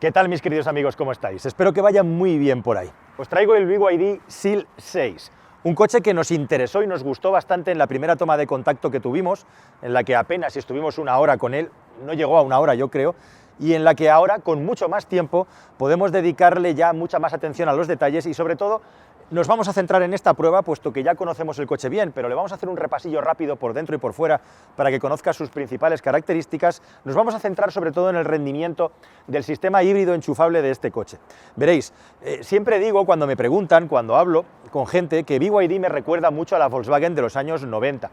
¿Qué tal, mis queridos amigos? ¿Cómo estáis? Espero que vaya muy bien por ahí. Os traigo el BYD Seal 6, un coche que nos interesó y nos gustó bastante en la primera toma de contacto que tuvimos, en la que apenas estuvimos una hora con él, no llegó a una hora yo creo, y en la que ahora, con mucho más tiempo, podemos dedicarle ya mucha más atención a los detalles y sobre todo nos vamos a centrar en esta prueba, puesto que ya conocemos el coche bien, pero le vamos a hacer un repasillo rápido por dentro y por fuera para que conozca sus principales características. Nos vamos a centrar sobre todo en el rendimiento del sistema híbrido enchufable de este coche. Veréis, siempre digo cuando me preguntan, cuando hablo con gente, que BYD me recuerda mucho a la Volkswagen de los años 90.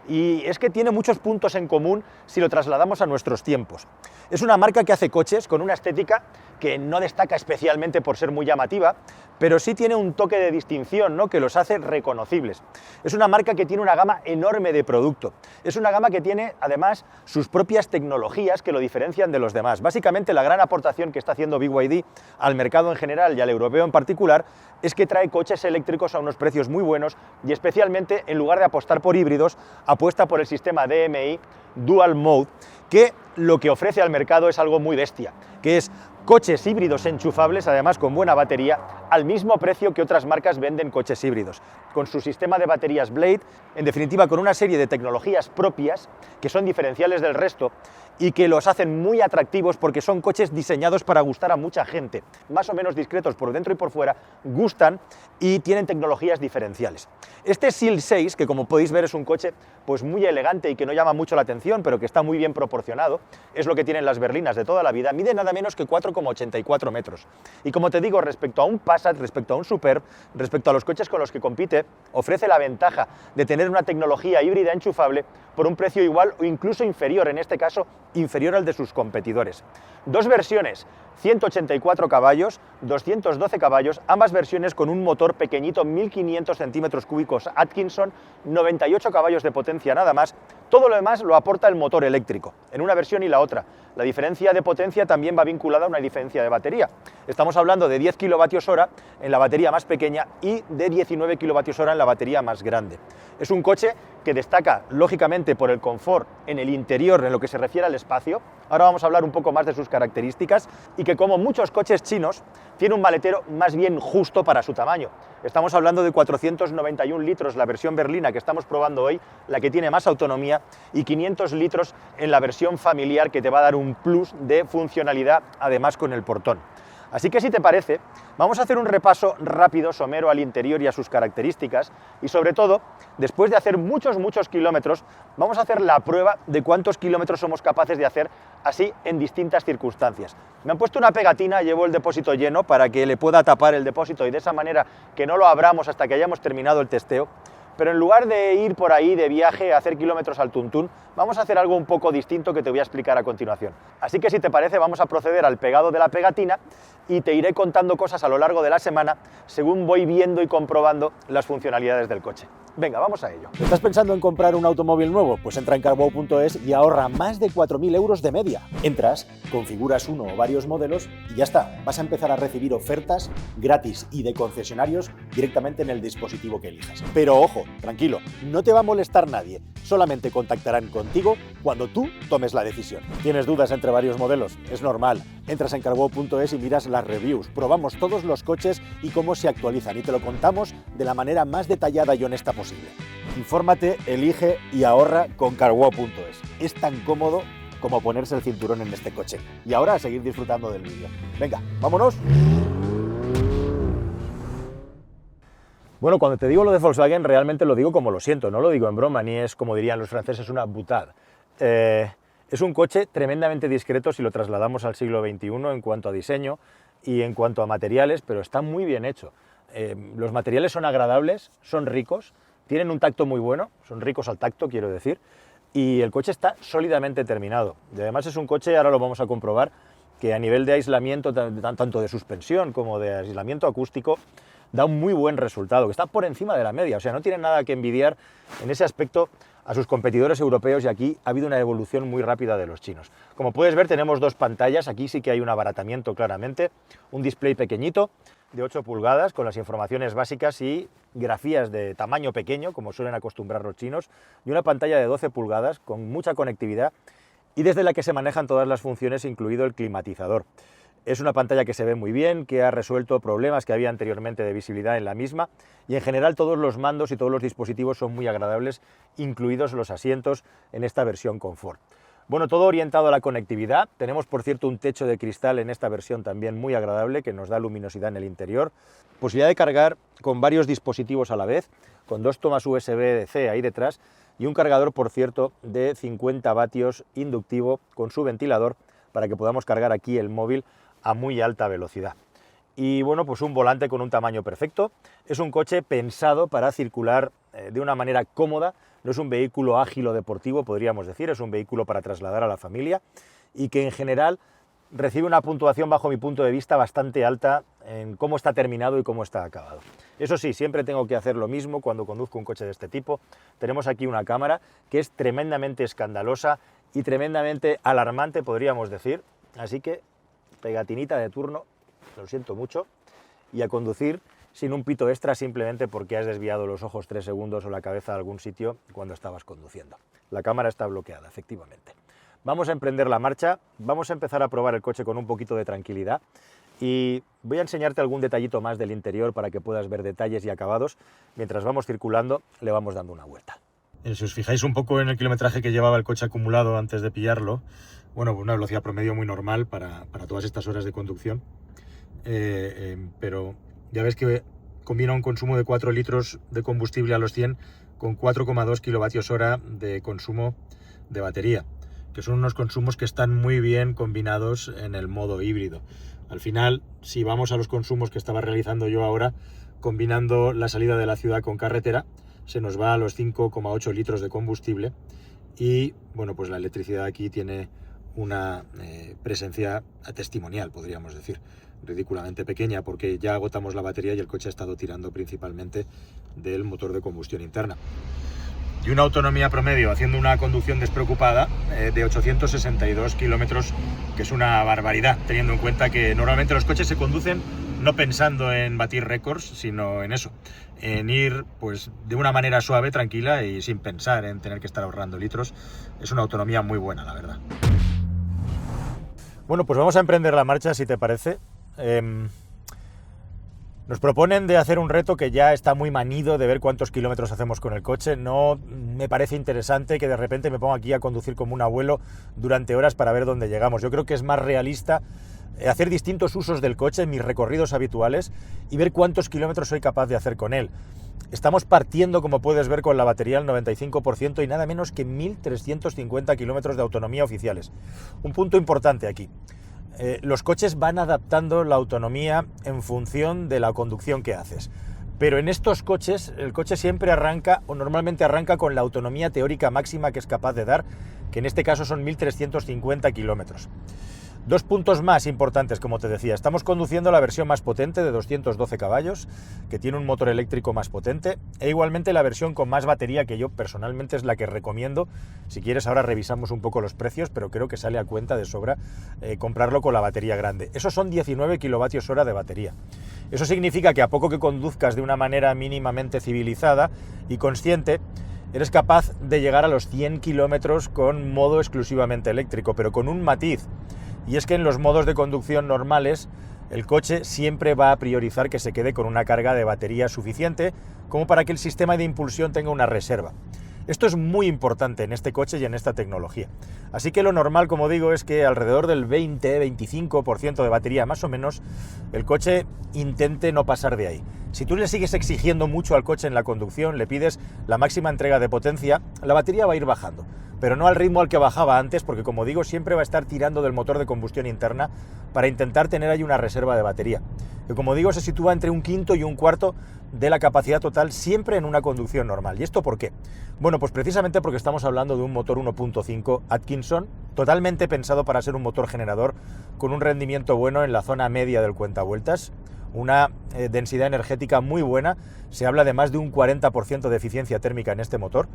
Y es que tiene muchos puntos en común si lo trasladamos a nuestros tiempos. Es una marca que hace coches con una estética que no destaca especialmente por ser muy llamativa, pero sí tiene un toque de distinción, ¿no?, que los hace reconocibles. Es una marca que tiene una gama enorme de producto. Es una gama que tiene, además, sus propias tecnologías que lo diferencian de los demás. Básicamente, la gran aportación que está haciendo BYD al mercado en general y al europeo en particular es que trae coches eléctricos a unos precios muy buenos y especialmente, en lugar de apostar por híbridos, apuesta por el sistema DMI Dual Mode, que lo que ofrece al mercado es algo muy bestia, que es coches híbridos enchufables, además con buena batería, al mismo precio que otras marcas venden coches híbridos, con su sistema de baterías Blade, en definitiva con una serie de tecnologías propias que son diferenciales del resto y que los hacen muy atractivos porque son coches diseñados para gustar a mucha gente, más o menos discretos por dentro y por fuera, gustan y tienen tecnologías diferenciales. Este Seal 6, que como podéis ver es un coche pues muy elegante y que no llama mucho la atención, pero que está muy bien proporcionado, es lo que tienen las berlinas de toda la vida, mide nada menos que 4,84 metros. Y como te digo, respecto a un Passat, respecto a un Superb, respecto a los coches con los que compite, ofrece la ventaja de tener una tecnología híbrida enchufable por un precio igual o incluso inferior, en este caso, inferior al de sus competidores. Dos versiones, 184 caballos, 212 caballos, ambas versiones con un motor pequeñito, 1500 centímetros cúbicos Atkinson, 98 caballos de potencia nada más. Todo lo demás lo aporta el motor eléctrico, en una versión y la otra. La diferencia de potencia también va vinculada a una diferencia de batería. Estamos hablando de 10 kilovatios hora en la batería más pequeña y de 19 kilovatios hora en la batería más grande. Es un coche que destaca, lógicamente, por el confort en el interior en lo que se refiere al espacio. Ahora vamos a hablar un poco más de sus características y que, como muchos coches chinos, tiene un maletero más bien justo para su tamaño. Estamos hablando de 491 litros la versión berlina que estamos probando hoy, la que tiene más autonomía, y 500 litros en la versión familiar, que te va a dar un plus de funcionalidad, además con el portón. Así que, si te parece, vamos a hacer un repaso rápido, somero, al interior y a sus características y, sobre todo, después de hacer muchos kilómetros, vamos a hacer la prueba de cuántos kilómetros somos capaces de hacer así en distintas circunstancias. Me han puesto una pegatina, llevo el depósito lleno para que le pueda tapar el depósito y de esa manera que no lo abramos hasta que hayamos terminado el testeo. Pero en lugar de ir por ahí de viaje a hacer kilómetros al tuntún, vamos a hacer algo un poco distinto que te voy a explicar a continuación. Así que, si te parece, vamos a proceder al pegado de la pegatina y te iré contando cosas a lo largo de la semana según voy viendo y comprobando las funcionalidades del coche. Venga, vamos a ello. ¿Estás pensando en comprar un automóvil nuevo? Pues entra en carwow.es y ahorra más de 4.000 euros de media. Entras, configuras uno o varios modelos y ya está. Vas a empezar a recibir ofertas gratis y de concesionarios directamente en el dispositivo que elijas. Pero ojo, tranquilo, no te va a molestar nadie. Solamente contactarán contigo cuando tú tomes la decisión. ¿Tienes dudas entre varios modelos? Es normal. Entras en carwow.es y miras las reviews. Probamos todos los coches y cómo se actualizan y te lo contamos de la manera más detallada y honesta posible. Infórmate, elige y ahorra con carwow.es. Es tan cómodo como ponerse el cinturón en este coche. Y ahora a seguir disfrutando del vídeo. Venga, vámonos. Bueno, cuando te digo lo de Volkswagen, realmente lo digo como lo siento, no lo digo en broma, ni es, como dirían los franceses, una boutade. Es un coche tremendamente discreto si lo trasladamos al siglo XXI en cuanto a diseño y en cuanto a materiales, pero está muy bien hecho. Los materiales son agradables, son ricos, tienen un tacto muy bueno, son ricos al tacto, quiero decir, y el coche está sólidamente terminado. Y además es un coche, ahora lo vamos a comprobar, que a nivel de aislamiento, tanto de suspensión como de aislamiento acústico, da un muy buen resultado, que está por encima de la media, o sea, no tiene nada que envidiar en ese aspecto a sus competidores europeos, y aquí ha habido una evolución muy rápida de los chinos. Como puedes ver, tenemos dos pantallas, aquí sí que hay un abaratamiento claramente, un display pequeñito de 8 pulgadas con las informaciones básicas y grafías de tamaño pequeño, como suelen acostumbrar los chinos, y una pantalla de 12 pulgadas con mucha conectividad y desde la que se manejan todas las funciones, incluido el climatizador. Es una pantalla que se ve muy bien, que ha resuelto problemas que había anteriormente de visibilidad en la misma, y en general todos los mandos y todos los dispositivos son muy agradables, incluidos los asientos en esta versión Confort. Bueno, todo orientado a la conectividad. Tenemos, por cierto, un techo de cristal en esta versión también muy agradable, que nos da luminosidad en el interior. Posibilidad de cargar con varios dispositivos a la vez, con 2 tomas USB-C ahí detrás, y un cargador, por cierto, de 50 vatios inductivo con su ventilador, para que podamos cargar aquí el móvil a muy alta velocidad. Y bueno, pues un volante con un tamaño perfecto. Es un coche pensado para circular de una manera cómoda. No es un vehículo ágil o deportivo, podríamos decir, es un vehículo para trasladar a la familia y que en general recibe una puntuación, bajo mi punto de vista, bastante alta en cómo está terminado y cómo está acabado. Eso sí, siempre tengo que hacer lo mismo cuando conduzco un coche de este tipo. Tenemos aquí una cámara que es tremendamente escandalosa y tremendamente alarmante, podríamos decir, así que pegatinita de turno, lo siento mucho, y a conducir sin un pito extra simplemente porque has desviado los ojos 3 segundos o la cabeza a algún sitio cuando estabas conduciendo. La cámara está bloqueada, efectivamente. Vamos a emprender la marcha, vamos a empezar a probar el coche con un poquito de tranquilidad y voy a enseñarte algún detallito más del interior para que puedas ver detalles y acabados. Mientras vamos circulando, le vamos dando una vuelta. Si os fijáis un poco en el kilometraje que llevaba el coche acumulado antes de pillarlo, bueno, una velocidad promedio muy normal para todas estas horas de conducción, pero ya ves que combina un consumo de 4 litros de combustible a los 100 con 4,2 kilovatios hora de consumo de batería, que son unos consumos que están muy bien combinados en el modo híbrido. Al final, si vamos a los consumos que estaba realizando yo ahora, combinando la salida de la ciudad con carretera, se nos va a los 5,8 litros de combustible y, bueno, pues la electricidad aquí tiene una presencia testimonial, podríamos decir, ridículamente pequeña, porque ya agotamos la batería y el coche ha estado tirando principalmente del motor de combustión interna. Y una autonomía promedio, haciendo una conducción despreocupada, de 862 kilómetros, que es una barbaridad, teniendo en cuenta que normalmente los coches se conducen no pensando en batir récords, sino en eso, en ir pues de una manera suave, tranquila y sin pensar en tener que estar ahorrando litros. Es una autonomía muy buena, la verdad. Bueno, pues vamos a emprender la marcha, si te parece. Nos proponen de hacer un reto que ya está muy manido, de ver cuántos kilómetros hacemos con el coche. No me parece interesante que de repente me ponga aquí a conducir como un abuelo durante horas para ver dónde llegamos. Yo creo que es más realista hacer distintos usos del coche en mis recorridos habituales y ver cuántos kilómetros soy capaz de hacer con él. Estamos partiendo, como puedes ver, con la batería al 95% y nada menos que 1.350 kilómetros de autonomía oficiales. Un punto importante aquí. Los coches van adaptando la autonomía en función de la conducción que haces. Pero en estos coches, el coche siempre arranca, o normalmente arranca con la autonomía teórica máxima que es capaz de dar, que en este caso son 1.350 kilómetros. 2 puntos más importantes, como te decía. Estamos conduciendo la versión más potente de 212 caballos, que tiene un motor eléctrico más potente, e igualmente la versión con más batería, que yo personalmente es la que recomiendo. Si quieres, ahora revisamos un poco los precios, pero creo que sale a cuenta de sobra comprarlo con la batería grande. Esos son 19 kilovatios hora de batería. Eso significa que a poco que conduzcas de una manera mínimamente civilizada y consciente, eres capaz de llegar a los 100 kilómetros con modo exclusivamente eléctrico, pero con un matiz. Y es que en los modos de conducción normales el coche siempre va a priorizar que se quede con una carga de batería suficiente como para que el sistema de impulsión tenga una reserva. Esto es muy importante en este coche y en esta tecnología. Así que lo normal, como digo, es que alrededor del 20-25% de batería más o menos el coche intente no pasar de ahí. Si tú le sigues exigiendo mucho al coche en la conducción, le pides la máxima entrega de potencia, la batería va a ir bajando, pero no al ritmo al que bajaba antes, porque como digo, siempre va a estar tirando del motor de combustión interna para intentar tener ahí una reserva de batería, que como digo se sitúa entre 1/5 y 1/4 de la capacidad total siempre en una conducción normal. ¿Y esto por qué? Bueno, pues precisamente porque estamos hablando de un motor 1.5 Atkinson, totalmente pensado para ser un motor generador con un rendimiento bueno en la zona media del cuentavueltas, una densidad energética muy buena, se habla de más de un 40% de eficiencia térmica en este motor,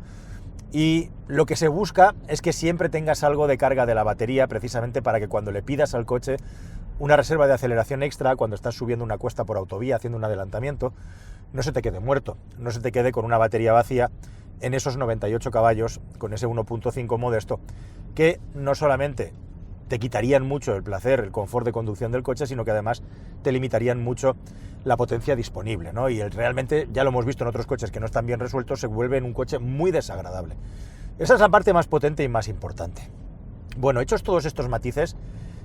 y lo que se busca es que siempre tengas algo de carga de la batería, precisamente para que cuando le pidas al coche una reserva de aceleración extra, cuando estás subiendo una cuesta por autovía, haciendo un adelantamiento, no se te quede muerto, no se te quede con una batería vacía en esos 98 caballos, con ese 1.5 modesto, que no solamente te quitarían mucho el placer, el confort de conducción del coche, sino que además te limitarían mucho la potencia disponible, ¿no? Y realmente, ya lo hemos visto en otros coches que no están bien resueltos, se vuelve en un coche muy desagradable. Esa es la parte más potente y más importante. Bueno, hechos todos estos matices,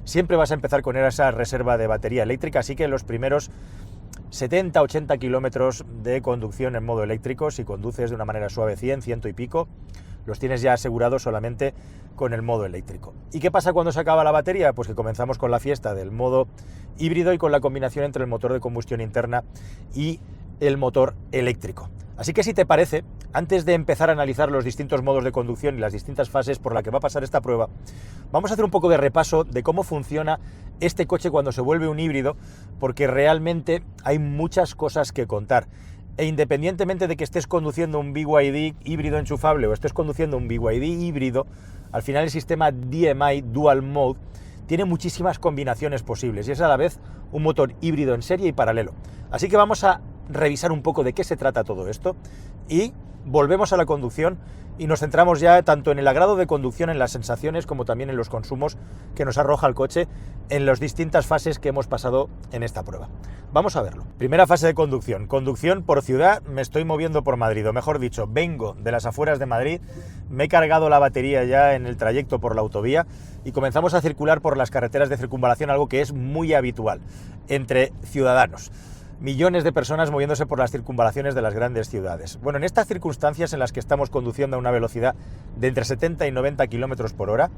siempre vas a empezar con esa reserva de batería eléctrica, así que los primeros 70-80 kilómetros de conducción en modo eléctrico, si conduces de una manera suave 100 y pico, los tienes ya asegurados solamente con el modo eléctrico. ¿Y qué pasa cuando se acaba la batería? Pues que comenzamos con la fiesta del modo híbrido y con la combinación entre el motor de combustión interna y el motor eléctrico. Así que si te parece, antes de empezar a analizar los distintos modos de conducción y las distintas fases por las que va a pasar esta prueba, vamos a hacer un poco de repaso de cómo funciona este coche cuando se vuelve un híbrido, porque realmente hay muchas cosas que contar. E independientemente de que estés conduciendo un BYD híbrido enchufable o estés conduciendo un BYD híbrido, al final el sistema DMI Dual Mode tiene muchísimas combinaciones posibles y es a la vez un motor híbrido en serie y paralelo. Así que vamos a revisar un poco de qué se trata todo esto y volvemos a la conducción y nos centramos ya tanto en el agrado de conducción, en las sensaciones, como también en los consumos que nos arroja el coche en las distintas fases que hemos pasado en esta prueba. Vamos a verlo. Primera fase de conducción. Conducción por ciudad. Me estoy moviendo por Madrid, o mejor dicho, vengo de las afueras de Madrid, me he cargado la batería ya en el trayecto por la autovía y comenzamos a circular por las carreteras de circunvalación, algo que es muy habitual entre ciudadanos. Millones de personas moviéndose por las circunvalaciones de las grandes ciudades. Bueno, en estas circunstancias en las que estamos conduciendo a una velocidad de entre 70 y 90 kilómetros por hora,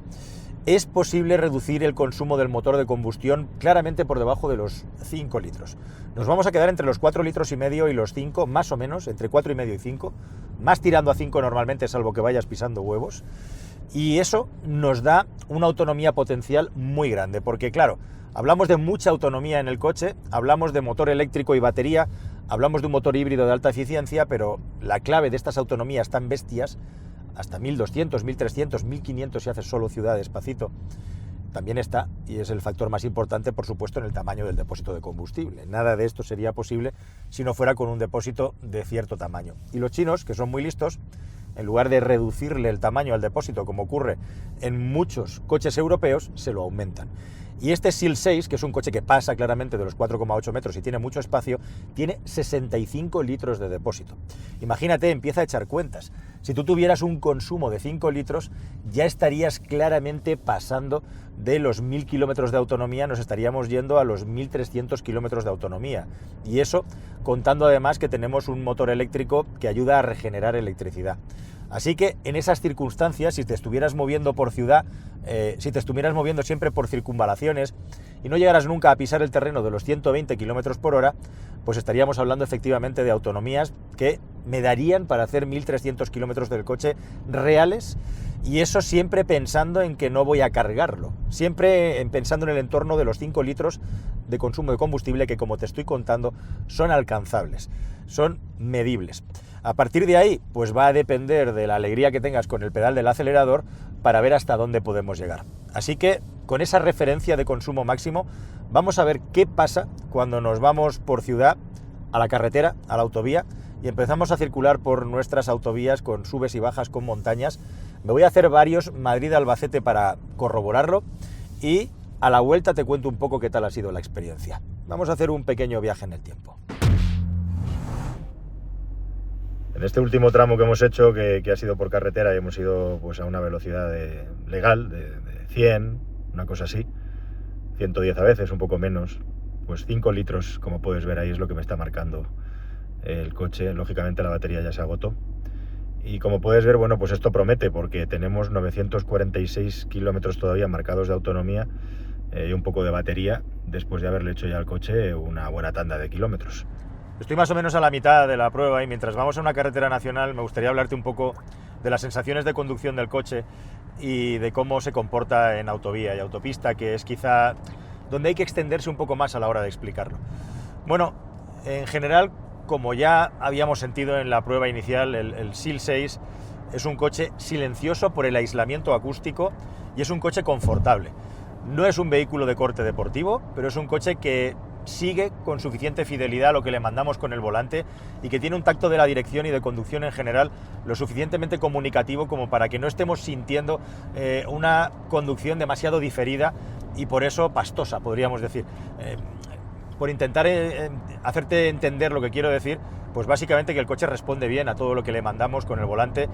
es posible reducir el consumo del motor de combustión claramente por debajo de los 5 litros. Nos vamos a quedar entre los 4 litros y medio y los 5, más o menos, entre 4 y medio y 5, más tirando a 5 normalmente, salvo que vayas pisando huevos, y eso nos da una autonomía potencial muy grande, porque claro, hablamos de mucha autonomía en el coche, hablamos de motor eléctrico y batería, hablamos de un motor híbrido de alta eficiencia, pero la clave de estas autonomías tan bestias, hasta 1200, 1300, 1500 si haces solo ciudad despacito, también está, y es el factor más importante, por supuesto, en el tamaño del depósito de combustible. Nada de esto sería posible si no fuera con un depósito de cierto tamaño. Y los chinos, que son muy listos, en lugar de reducirle el tamaño al depósito, como ocurre en muchos coches europeos, se lo aumentan. Y este SEAL 6, que es un coche que pasa claramente de los 4,8 metros y tiene mucho espacio, tiene 65 litros de depósito. Imagínate, empieza a echar cuentas. Si tú tuvieras un consumo de 5 litros, ya estarías claramente pasando de los 1000 kilómetros de autonomía, nos estaríamos yendo a los 1300 kilómetros de autonomía. Y eso contando además que tenemos un motor eléctrico que ayuda a regenerar electricidad. Así que en esas circunstancias, si te estuvieras moviendo por ciudad, si te estuvieras moviendo siempre por circunvalaciones y no llegaras nunca a pisar el terreno de los 120 kilómetros por hora, pues estaríamos hablando efectivamente de autonomías que me darían para hacer 1300 kilómetros del coche reales, y eso siempre pensando en que no voy a cargarlo, siempre pensando en el entorno de los 5 litros de consumo de combustible que, como te estoy contando, son alcanzables, son medibles. A partir de ahí, pues va a depender de la alegría que tengas con el pedal del acelerador para ver hasta dónde podemos llegar. Así que, con esa referencia de consumo máximo, vamos a ver qué pasa cuando nos vamos por ciudad, a la carretera, a la autovía, y empezamos a circular por nuestras autovías con subes y bajas, con montañas. Me voy a hacer varios Madrid-Albacete para corroborarlo, y a la vuelta te cuento un poco qué tal ha sido la experiencia. Vamos a hacer un pequeño viaje en el tiempo. En este último tramo que hemos hecho, que ha sido por carretera, y hemos ido pues a una velocidad legal de 100, una cosa así, 110 a veces, un poco menos, pues 5 litros, como puedes ver ahí, es lo que me está marcando el coche. Lógicamente la batería ya se agotó. Y como puedes ver, bueno, pues esto promete, porque tenemos 946 kilómetros todavía marcados de autonomía y un poco de batería, después de haberle hecho ya al coche una buena tanda de kilómetros. Estoy más o menos a la mitad de la prueba y mientras vamos a una carretera nacional me gustaría hablarte un poco de las sensaciones de conducción del coche y de cómo se comporta en autovía y autopista, que es quizá donde hay que extenderse un poco más a la hora de explicarlo. Bueno, en general, como ya habíamos sentido en la prueba inicial, el SEAL 6 es un coche silencioso por el aislamiento acústico y es un coche confortable. No es un vehículo de corte deportivo, pero es un coche que sigue con suficiente fidelidad lo que le mandamos con el volante y que tiene un tacto de la dirección y de conducción en general lo suficientemente comunicativo como para que no estemos sintiendo una conducción demasiado diferida y por eso pastosa, podríamos decir. Por intentar hacerte entender lo que quiero decir, pues básicamente que el coche responde bien a todo lo que le mandamos con el volante,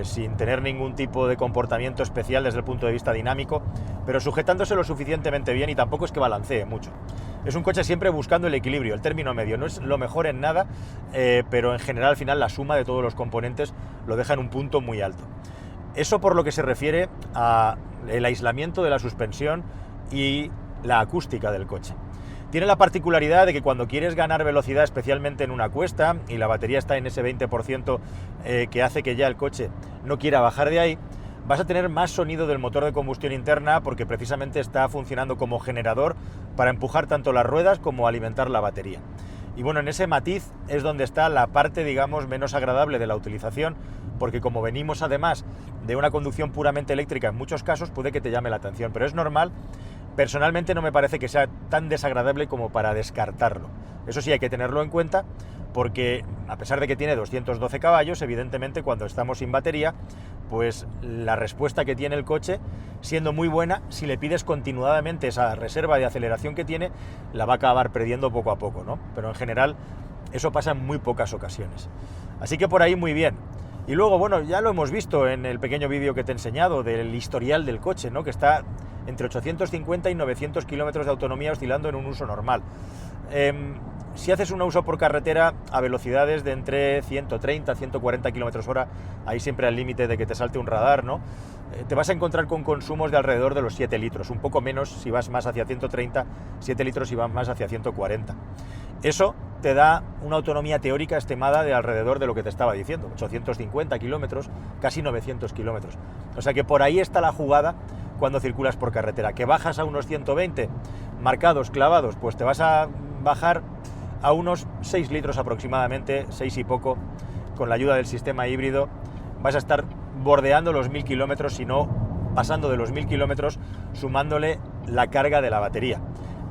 sin tener ningún tipo de comportamiento especial desde el punto de vista dinámico, pero sujetándose lo suficientemente bien y tampoco es que balancee mucho. Es un coche siempre buscando el equilibrio, el término medio. No es lo mejor en nada, pero en general al final la suma de todos los componentes lo deja en un punto muy alto. Eso por lo que se refiere al aislamiento de la suspensión y la acústica del coche. Tiene la particularidad de que cuando quieres ganar velocidad, especialmente en una cuesta, y la batería está en ese 20% que hace que ya el coche no quiera bajar de ahí, vas a tener más sonido del motor de combustión interna porque precisamente está funcionando como generador para empujar tanto las ruedas como alimentar la batería. Y bueno, en ese matiz es donde está la parte, digamos, menos agradable de la utilización, porque como venimos además de una conducción puramente eléctrica, en muchos casos puede que te llame la atención, pero es normal. Personalmente no me parece que sea tan desagradable como para descartarlo. Eso sí hay que tenerlo en cuenta porque a pesar de que tiene 212 caballos, evidentemente cuando estamos sin batería, pues la respuesta que tiene el coche, siendo muy buena, si le pides continuadamente esa reserva de aceleración que tiene, la va a acabar perdiendo poco a poco, ¿no? Pero en general eso pasa en muy pocas ocasiones. Así que por ahí muy bien. Y luego, bueno, ya lo hemos visto en el pequeño vídeo que te he enseñado del historial del coche, ¿no? Que está entre 850 y 900 kilómetros de autonomía oscilando en un uso normal. Si haces un uso por carretera a velocidades de entre 130 a 140 kilómetros hora, ahí siempre al límite de que te salte un radar, ¿no? Te vas a encontrar con consumos de alrededor de los 7 litros, un poco menos si vas más hacia 130, 7 litros si vas más hacia 140. Eso te da una autonomía teórica estimada de alrededor de lo que te estaba diciendo, 850 kilómetros, casi 900 kilómetros. O sea que por ahí está la jugada cuando circulas por carretera. Que bajas a unos 120 marcados, clavados, pues te vas a bajar a unos 6 litros aproximadamente, 6 y poco, con la ayuda del sistema híbrido. Vas a estar bordeando los 1000 kilómetros, si no pasando de los 1000 kilómetros, sumándole la carga de la batería.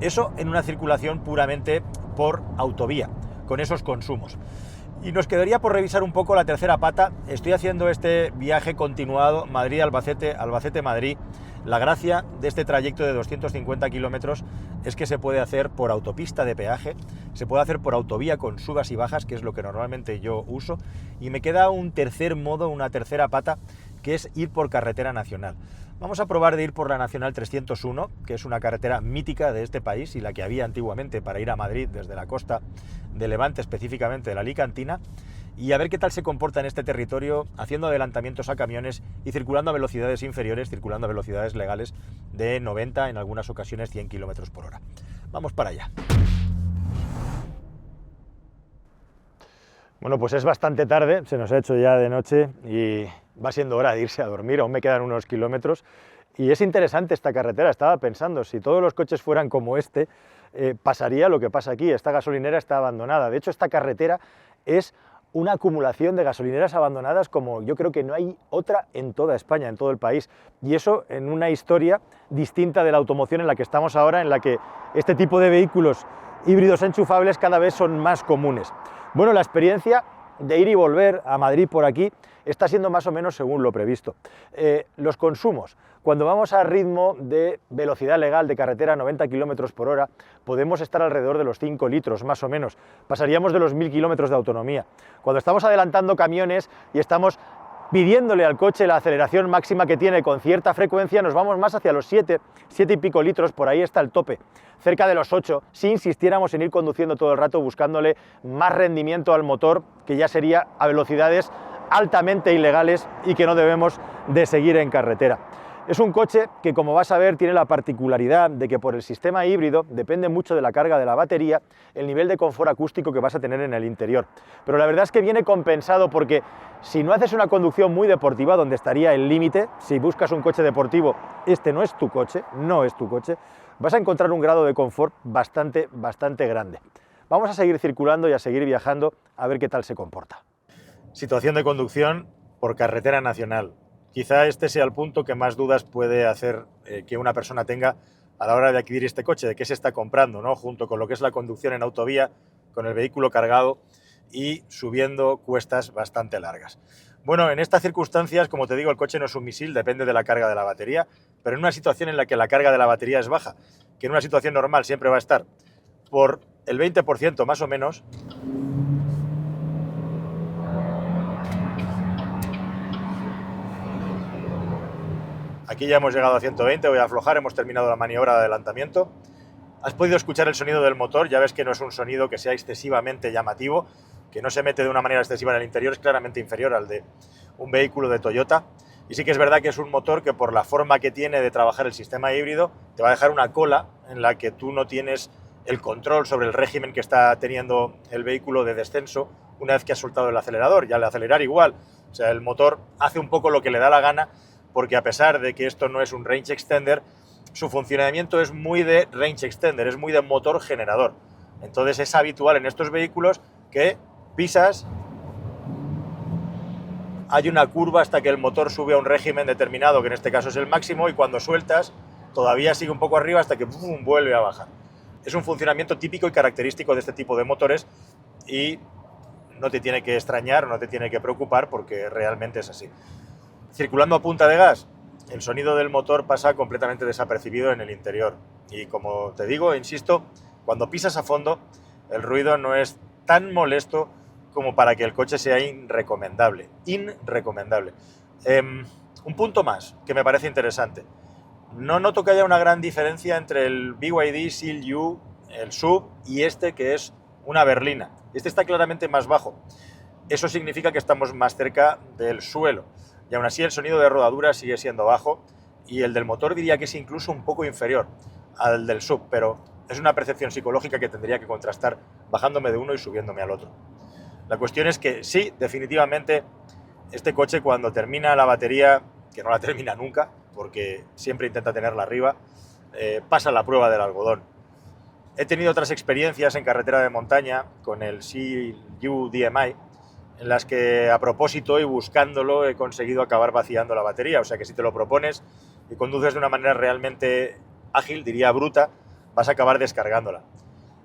Eso en una circulación puramente por autovía, con esos consumos. Y nos quedaría por revisar un poco la tercera pata. Estoy haciendo este viaje continuado Madrid-Albacete, Albacete-Madrid. La gracia de este trayecto de 250 kilómetros es que se puede hacer por autopista de peaje, se puede hacer por autovía con subas y bajas, que es lo que normalmente yo uso, y me queda un tercer modo, una tercera pata, que es ir por carretera nacional. Vamos a probar de ir por la Nacional 301, que es una carretera mítica de este país y la que había antiguamente para ir a Madrid desde la costa de Levante, específicamente de la Alicantina, y a ver qué tal se comporta en este territorio, haciendo adelantamientos a camiones y circulando a velocidades inferiores, circulando a velocidades legales de 90, en algunas ocasiones 100 kilómetros por hora. Vamos para allá. Bueno, pues es bastante tarde, se nos ha hecho ya de noche y va siendo hora de irse a dormir, aún me quedan unos kilómetros. Y es interesante esta carretera, estaba pensando, si todos los coches fueran como este, pasaría lo que pasa aquí, esta gasolinera está abandonada. De hecho, esta carretera es una acumulación de gasolineras abandonadas como yo creo que no hay otra en toda España, en todo el país. Y eso en una historia distinta de la automoción en la que estamos ahora, en la que este tipo de vehículos híbridos enchufables cada vez son más comunes. Bueno, la experiencia de ir y volver a Madrid por aquí está siendo más o menos según lo previsto. Los consumos, cuando vamos a ritmo de velocidad legal de carretera 90 km por hora, podemos estar alrededor de los 5 litros más o menos, pasaríamos de los 1000 kilómetros de autonomía. Cuando estamos adelantando camiones y estamos pidiéndole al coche la aceleración máxima que tiene con cierta frecuencia, nos vamos más hacia los 7 y pico litros, por ahí está el tope, cerca de los 8, si insistiéramos en ir conduciendo todo el rato buscándole más rendimiento al motor, que ya sería a velocidades altamente ilegales y que no debemos de seguir en carretera. Es un coche que, como vas a ver, tiene la particularidad de que por el sistema híbrido depende mucho de la carga de la batería el nivel de confort acústico que vas a tener en el interior. Pero la verdad es que viene compensado porque si no haces una conducción muy deportiva, donde estaría el límite, si buscas un coche deportivo, este no es tu coche, vas a encontrar un grado de confort bastante grande. Vamos a seguir circulando y a seguir viajando a ver qué tal se comporta. Situación de conducción por carretera nacional. Quizá este sea el punto que más dudas puede hacer que una persona tenga a la hora de adquirir este coche, de qué se está comprando, ¿no? Junto con lo que es la conducción en autovía, con el vehículo cargado y subiendo cuestas bastante largas. Bueno, en estas circunstancias, como te digo, el coche no es un misil, depende de la carga de la batería, pero en una situación en la que la carga de la batería es baja, que en una situación normal siempre va a estar por el 20% más o menos, aquí ya hemos llegado a 120, voy a aflojar, hemos terminado la maniobra de adelantamiento. Has podido escuchar el sonido del motor, ya ves que no es un sonido que sea excesivamente llamativo, que no se mete de una manera excesiva en el interior, es claramente inferior al de un vehículo de Toyota. Y sí que es verdad que es un motor que por la forma que tiene de trabajar el sistema híbrido, te va a dejar una cola en la que tú no tienes el control sobre el régimen que está teniendo el vehículo de descenso una vez que has soltado el acelerador. Y al acelerar igual, o sea, el motor hace un poco lo que le da la gana, porque a pesar de que esto no es un range extender, su funcionamiento es muy de range extender, es muy de motor generador. Entonces es habitual en estos vehículos que pisas, hay una curva hasta que el motor sube a un régimen determinado, que en este caso es el máximo, y cuando sueltas todavía sigue un poco arriba hasta que ¡pum!, vuelve a bajar. Es un funcionamiento típico y característico de este tipo de motores y no te tiene que extrañar, no te tiene que preocupar porque realmente es así. Circulando a punta de gas, el sonido del motor pasa completamente desapercibido en el interior. Y como te digo, insisto, cuando pisas a fondo, el ruido no es tan molesto como para que el coche sea irrecomendable. Un punto más que me parece interesante. No noto que haya una gran diferencia entre el BYD Seal U, el SUV, y este que es una berlina. Este está claramente más bajo. Eso significa que estamos más cerca del suelo. Y aún así el sonido de rodadura sigue siendo bajo y el del motor diría que es incluso un poco inferior al del SUV, pero es una percepción psicológica que tendría que contrastar bajándome de uno y subiéndome al otro. La cuestión es que sí, definitivamente, este coche cuando termina la batería, que no la termina nunca, porque siempre intenta tenerla arriba, pasa la prueba del algodón. He tenido otras experiencias en carretera de montaña con el CU DMI, en las que a propósito y buscándolo he conseguido acabar vaciando la batería. O sea que si te lo propones y conduces de una manera realmente ágil, diría bruta, vas a acabar descargándola.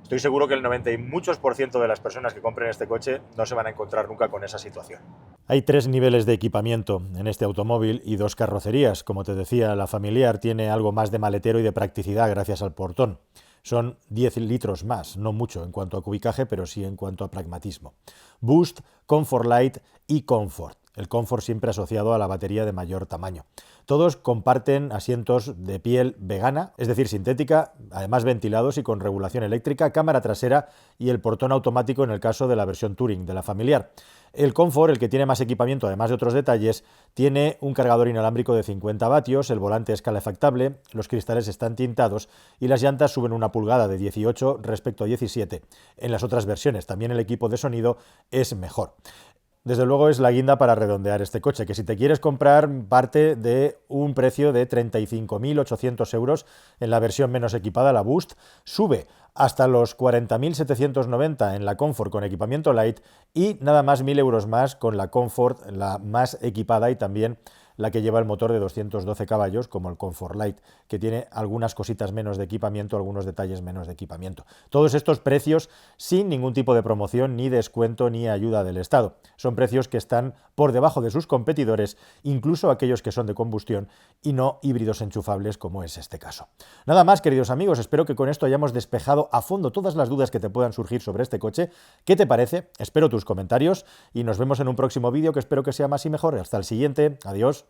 Estoy seguro que el 90 y muchos % de las personas que compren este coche no se van a encontrar nunca con esa situación. Hay 3 niveles de equipamiento en este automóvil y 2 carrocerías. Como te decía, la familiar tiene algo más de maletero y de practicidad gracias al portón. Son 10 litros más, no mucho en cuanto a cubicaje, pero sí en cuanto a pragmatismo. Boost, Comfort Light y Comfort. El Comfort siempre asociado a la batería de mayor tamaño. Todos comparten asientos de piel vegana, es decir, sintética, además ventilados y con regulación eléctrica, cámara trasera y el portón automático en el caso de la versión Touring, de la familiar. El Comfort, el que tiene más equipamiento, además de otros detalles, tiene un cargador inalámbrico de 50 vatios, el volante es calefactable, los cristales están tintados y las llantas suben 1 pulgada de 18 respecto a 17. En las otras versiones también el equipo de sonido es mejor. Desde luego es la guinda para redondear este coche, que si te quieres comprar parte de un precio de 35.800 euros en la versión menos equipada, la Boost, sube hasta los 40.790 en la Comfort con equipamiento Light y nada más 1.000 euros más con la Comfort, la más equipada y también la que lleva el motor de 212 caballos, como el Comfort Light, que tiene algunas cositas menos de equipamiento, algunos detalles menos de equipamiento. Todos estos precios sin ningún tipo de promoción, ni descuento, ni ayuda del Estado. Son precios que están por debajo de sus competidores, incluso aquellos que son de combustión y no híbridos enchufables, como es este caso. Nada más, queridos amigos, espero que con esto hayamos despejado a fondo todas las dudas que te puedan surgir sobre este coche. ¿Qué te parece? Espero tus comentarios y nos vemos en un próximo vídeo que espero que sea más y mejor. Hasta el siguiente. Adiós.